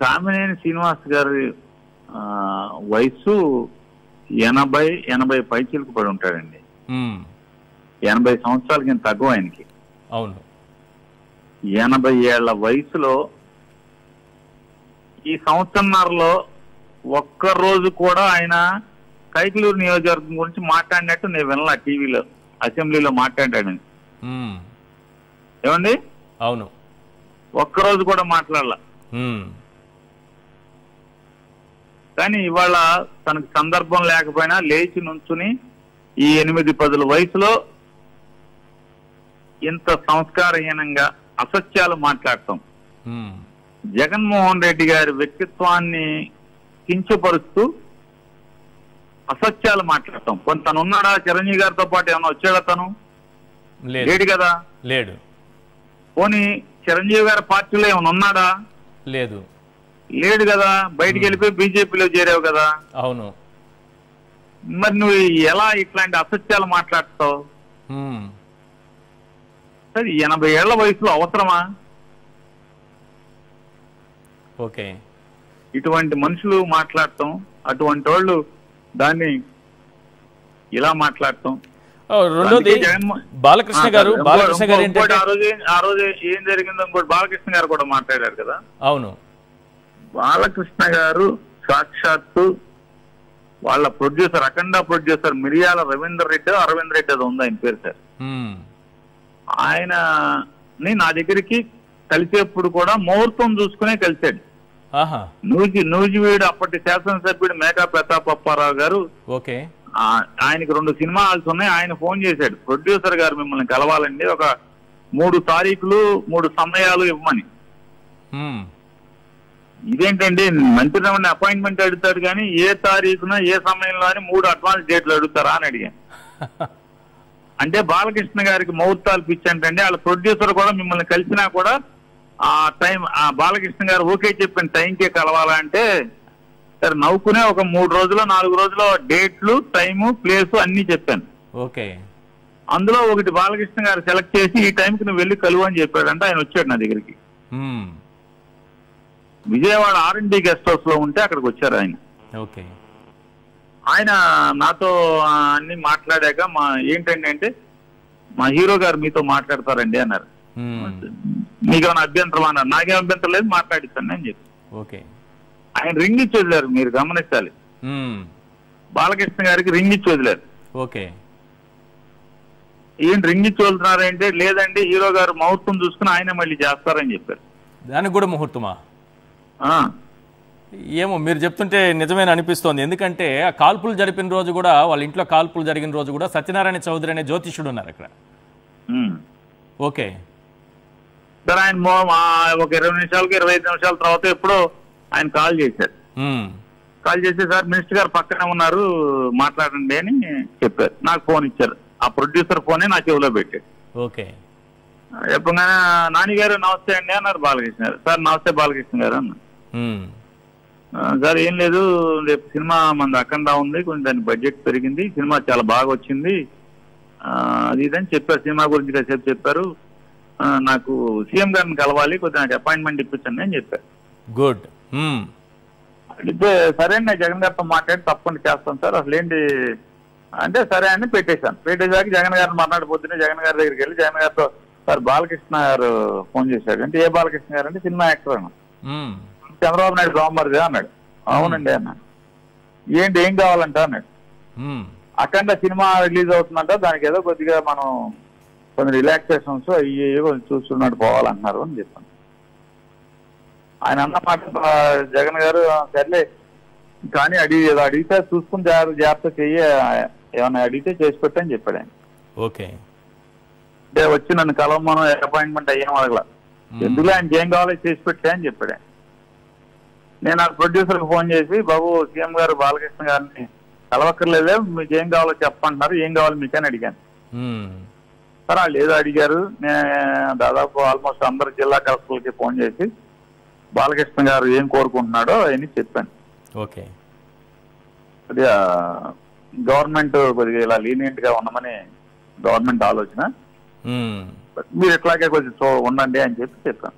కామినేని శ్రీనివాస్ గారి వయసు 80 పైచీలకు పడి ఉంటాడండి. 80 సంవత్సరాలకి తక్కువ ఆయనకి. అవును. 80 ఏళ్ల వయసులో ఈ సంవత్సరంన్నరలో ఒక్కరోజు కూడా ఆయన కైకలూరు నియోజకవర్గం గురించి మాట్లాడినట్టు నేను వినలా. టీవీలో అసెంబ్లీలో మాట్లాడాడు. ఏమండి? అవును. ఒక్కరోజు కూడా మాట్లాడాల. కానీ ఇవాళ తనకు సందర్భం లేకపోయినా లేచి నుంచుని ఈ 8-10 వయసులో ఇంత సంస్కారహీనంగా అసత్యాలు మాట్లాడటం, జగన్మోహన్ రెడ్డి గారి వ్యక్తిత్వాన్ని కించపరుస్తూ అసత్యాలు మాట్లాడటం. కొంత తను ఉన్నాడా? చిరంజీవి గారితో పాటు ఏమన్నా వచ్చాడా? తను లేడు కదా. లేడు. పోనీ చిరంజీవి గారి పార్టీలో ఏమైనా ఉన్నాడా? లేదు. లేడు కదా. బయటికి వెళ్ళిపోయి బీజేపీలో చేరావు కదా. అవును. మరి నువ్వు ఎలా ఇట్లాంటి అసత్యాలు మాట్లాడతావు? సరే, 80 ఏళ్ల వయసులో అవసరమా? ఓకే. ఇటువంటి మనుషులు మాట్లాడటం, అటువంటి వాళ్ళు దాన్ని ఇలా మాట్లాడటం. రెండోది బాలకృష్ణ గారు ఆ రోజు ఏం జరిగిందో ఇంకోటి బాలకృష్ణ గారు కూడా మాట్లాడారు కదా. అవును. బాలకృష్ణ గారు సాక్షాత్తు వాళ్ళ ప్రొడ్యూసర్, అఖండ ప్రొడ్యూసర్ మిరియాల రవీందర్ రెడ్డి, అరవింద్ రెడ్డి అది ఉంది ఆయన పేరు సార్. ఆయనని నా దగ్గరికి కలిసేప్పుడు కూడా ముహూర్తం చూసుకునే కలిసాడు. నూజివీడు అప్పటి శాసనసభ్యుడు మేకా ప్రతాప్ అప్పారావు గారు. ఓకే. ఆయనకి 2 సినిమా హాల్స్ ఉన్నాయి. ఆయన ఫోన్ చేశాడు, ప్రొడ్యూసర్ గారు మిమ్మల్ని కలవాలండి, ఒక 3 తారీఖులు 3 సమయాలు ఇవ్వమని. ఇదేంటండి, మంత్రి అపాయింట్మెంట్ అడుగుతాడు కానీ ఏ తారీఖున ఏ సమయంలో అని 3 అడ్వాన్స్ డేట్లు అడుగుతారా అని అడిగాను. అంటే బాలకృష్ణ గారికి ముహూర్తాలు పిచ్చంటండి. వాళ్ళ ప్రొడ్యూసర్ కూడా మిమ్మల్ని కలిసినా కూడా ఆ టైం, ఆ బాలకృష్ణ గారు ఓకే చెప్పిన టైంకే కలవాలంటే సరే నవ్వుకునే ఒక 3 రోజులు 4 రోజులు డేట్లు, టైము, ప్లేసు అన్ని చెప్పాను. ఓకే. అందులో ఒకటి బాలకృష్ణ గారు సెలెక్ట్ చేసి ఈ టైంకి నువ్వు వెళ్ళి కలువు అని చెప్పాడంటే ఆయన వచ్చాడు నా దగ్గరికి. విజయవాడ R&D గెస్ట్ హౌస్ లో ఉంటే అక్కడికి వచ్చారు ఆయన. ఓకే. ఆయన నాతో అన్ని మాట్లాడాక ఏంటండి అంటే, మా హీరో గారు మీతో మాట్లాడతారండి అన్నారు. మీకేమైనా అభ్యంతరం అన్నారు. నాకేం అభ్యంతరం లేదు, మాట్లాడిస్తాను అని చెప్పి. ఓకే. ఆయన రింగ్ ఇచ్చి వదిలేరు, మీరు గమనించాలి. బాలకృష్ణ గారికి రింగ్ ఇచ్చి వదిలేరు. ఓకే. ఏంటి రింగ్ ఇచ్చి వదులుతున్నారంటే, లేదండి హీరో గారు ముహూర్తం చూసుకుని ఆయన మళ్ళీ చేస్తారని చెప్పారు. దానికి కూడా ముహూర్తమా? ఏమో మీరు చెప్తుంటే నిజమేనా అనిపిస్తోంది. ఎందుకంటే ఆ కాల్పులు జరిపిన రోజు కూడా, వాళ్ళ ఇంట్లో కాల్పులు జరిగిన రోజు కూడా సత్యనారాయణ చౌదరి అనే జ్యోతిష్యుడు ఉన్నారు అక్కడ. ఓకే. సరే, ఆయన ఒక 20 నిమిషాలకి 25 నిమిషాల తర్వాత ఎప్పుడో ఆయన కాల్ చేశారు. కాల్ చేసి సార్ మినిస్టర్ గారు పక్కనే ఉన్నారు మాట్లాడండి అని చెప్పారు. నాకు ఫోన్ ఇచ్చారు. ఆ ప్రొడ్యూసర్ ఫోనే నా చెవిలో పెట్టాడు. ఓకే. చెప్పగానే నాని గారు నమస్తే అండి అన్నారు బాలకృష్ణ గారు. సార్ నమస్తే బాలకృష్ణ గారు అన్నారు. సార్ ఏం లేదు, రేపు సినిమా మన అఖండ ఉంది, కొంచెం దాని బడ్జెట్ పెరిగింది, సినిమా చాలా బాగా వచ్చింది అది ఇదని చెప్పారు. సినిమా గురించి కాసేపు చెప్పారు. నాకు సీఎం గారిని కలవాలి, కొద్దిగా నాకు అపాయింట్మెంట్ ఇప్పించండి అని చెప్పారు. గుడ్. అడిగితే సరే అండి జగన్ గారితో మాట్లాడి తప్పకుండా చేస్తాను సార్, అసలు ఏంటి అంటే సరే అని పెట్టేశాను. పెట్టేసాక జగన్ గారిని మాట్లాడిపోతుంటే జగన్ గారి దగ్గరికి వెళ్ళి జగన్ గారితో సార్ బాలకృష్ణ గారు ఫోన్ చేశాడు. అంటే ఏ బాలకృష్ణ గారు అంటే సినిమా యాక్టర్ అన్న. చంద్రబాబు నాయుడు బామ్మరిది అన్నాడు. అవునండి అన్నాడు. ఏంటి ఏం కావాలంట అన్నాడు. అఖండ సినిమా రిలీజ్ అవుతుందంట, దానికి ఏదో కొద్దిగా మనం కొన్ని రిలాక్సేషన్స్ అయ్యి కొంచెం చూస్తున్నాడు పోవాలంటున్నారు అని చెప్పాను. ఆయన అన్నమాట జగన్ గారు సర్లే కానీ అడిగితే చూసుకుని జాగ్రత్త చెయ్యి, ఏమన్నా అడిగితే చేసి పెట్టని చెప్పాడు ఆయన. ఓకే. అంటే వచ్చి నన్ను కలవమను అపాయింట్మెంట్ అయ్యాం అడగల, ఎందుకు ఆయనకి ఏం కావాలో చేసి పెట్టే అని చెప్పాడు ఆయన. నేను ఆ ప్రొడ్యూసర్కి ఫోన్ చేసి బాబు సీఎం గారు బాలకృష్ణ గారిని కలవక్కర్లేదే, మీకు ఏం కావాలో చెప్పంటున్నారు, ఏం కావాలి మీకని అడిగాను. సరే వాళ్ళు ఏదో అడిగారు. నేను దాదాపు ఆల్మోస్ట్ అందరు జిల్లా కలెక్టర్లకి ఫోన్ చేసి బాలకృష్ణ గారు ఏం కోరుకుంటున్నాడో అవన్నీ చెప్పాను. ఓకే. కొద్దిగా గవర్నమెంట్ కొద్దిగా ఇలా లీనియంట్ గా ఉండమని గవర్నమెంట్ ఆలోచన, మీరు ఇట్లాగే కొద్దిగా ఉండండి అని చెప్పి చెప్పాను.